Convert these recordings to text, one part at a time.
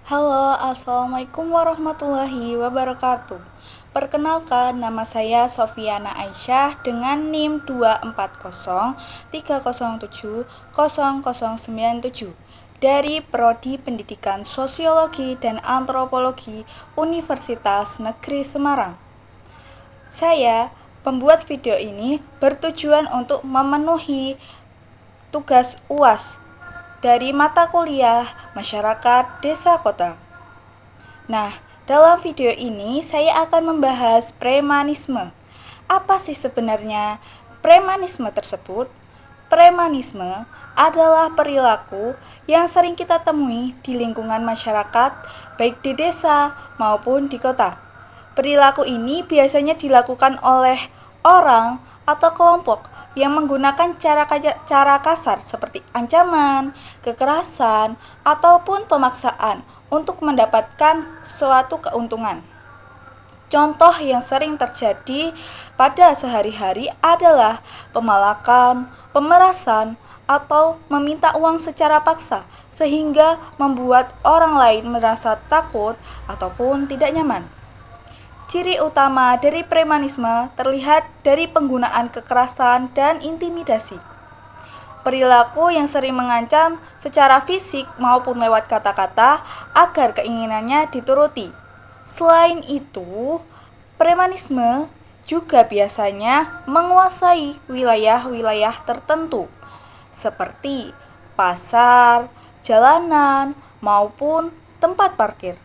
Halo, Assalamualaikum warahmatullahi wabarakatuh. Perkenalkan, nama saya Sofiana Aisyah dengan NIM 24030070097 dari Prodi Pendidikan Sosiologi dan Antropologi Universitas Negeri Semarang. Saya, pembuat video ini, bertujuan untuk memenuhi tugas UAS dari mata kuliah Masyarakat Desa Kota. Nah, dalam video ini saya akan membahas premanisme. Apa sih sebenarnya premanisme tersebut? Premanisme adalah perilaku yang sering kita temui di lingkungan masyarakat, baik di desa maupun di kota. Perilaku ini biasanya dilakukan oleh orang atau kelompok yang menggunakan cara kasar seperti ancaman, kekerasan, ataupun pemaksaan untuk mendapatkan suatu keuntungan. Contoh yang sering terjadi pada sehari-hari adalah pemalakan, pemerasan, atau meminta uang secara paksa sehingga membuat orang lain merasa takut ataupun tidak nyaman. Ciri utama dari premanisme terlihat dari penggunaan kekerasan dan intimidasi. Perilaku yang sering mengancam secara fisik maupun lewat kata-kata agar keinginannya dituruti. Selain itu, premanisme juga biasanya menguasai wilayah-wilayah tertentu seperti pasar, jalanan, maupun tempat parkir.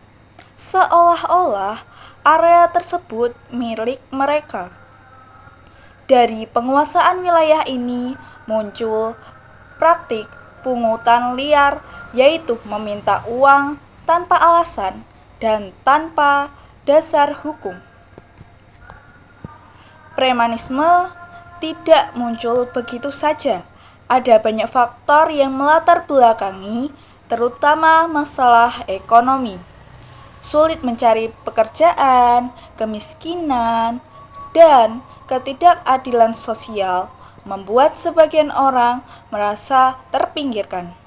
Seolah-olah area tersebut milik mereka. Dari penguasaan wilayah ini muncul praktik pungutan liar, yaitu meminta uang tanpa alasan dan tanpa dasar hukum. Premanisme tidak muncul begitu saja. Ada banyak faktor yang melatar belakangi, terutama masalah ekonomi. Sulit mencari pekerjaan, kemiskinan, dan ketidakadilan sosial membuat sebagian orang merasa terpinggirkan.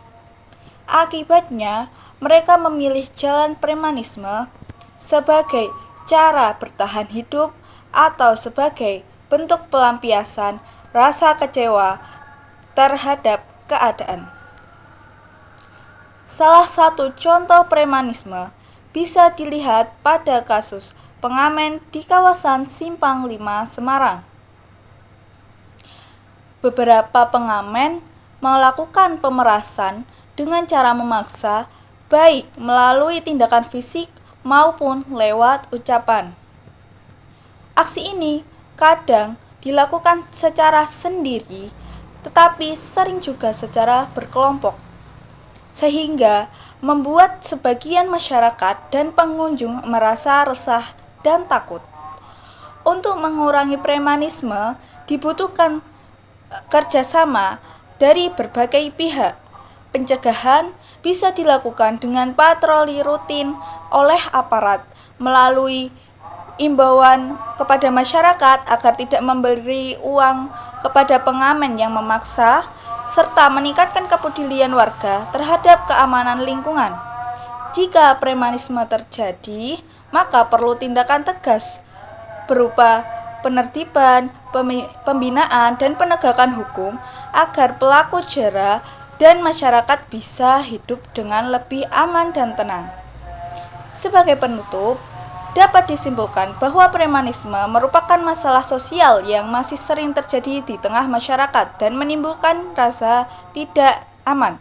Akibatnya, mereka memilih jalan premanisme sebagai cara bertahan hidup atau sebagai bentuk pelampiasan rasa kecewa terhadap keadaan. Salah satu contoh premanisme bisa dilihat pada kasus pengamen di kawasan Simpang 5 Semarang. Beberapa pengamen melakukan pemerasan dengan cara memaksa, baik melalui tindakan fisik maupun lewat ucapan. Aksi ini kadang dilakukan secara sendiri, tetapi sering juga secara berkelompok, sehingga membuat sebagian masyarakat dan pengunjung merasa resah dan takut. Untuk mengurangi premanisme, dibutuhkan kerjasama dari berbagai pihak. Pencegahan bisa dilakukan dengan patroli rutin oleh aparat melalui imbauan kepada masyarakat agar tidak memberi uang kepada pengamen yang memaksa, serta meningkatkan kepedulian warga terhadap keamanan lingkungan. Jika premanisme terjadi, maka perlu tindakan tegas berupa penertiban, pembinaan, dan penegakan hukum agar pelaku jera dan masyarakat bisa hidup dengan lebih aman dan tenang. Sebagai penutup, dapat disimpulkan bahwa premanisme merupakan masalah sosial yang masih sering terjadi di tengah masyarakat dan menimbulkan rasa tidak aman.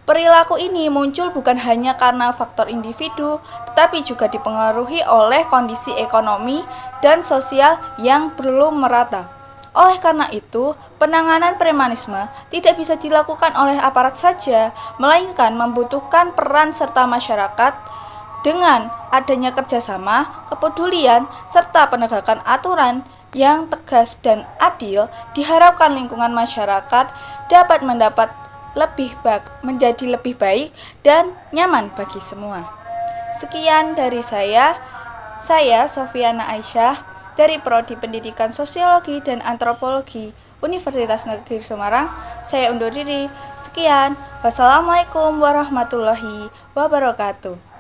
Perilaku ini muncul bukan hanya karena faktor individu, tetapi juga dipengaruhi oleh kondisi ekonomi dan sosial yang belum merata. Oleh karena itu, penanganan premanisme tidak bisa dilakukan oleh aparat saja, melainkan membutuhkan peran serta masyarakat dengan adanya kerjasama, kepedulian, serta penegakan aturan yang tegas dan adil. Diharapkan lingkungan masyarakat dapat menjadi lebih baik dan nyaman bagi semua. Sekian dari saya Sofiana Aisyah dari Prodi Pendidikan Sosiologi dan Antropologi Universitas Negeri Semarang. Saya undur diri. Sekian. Wassalamualaikum warahmatullahi wabarakatuh.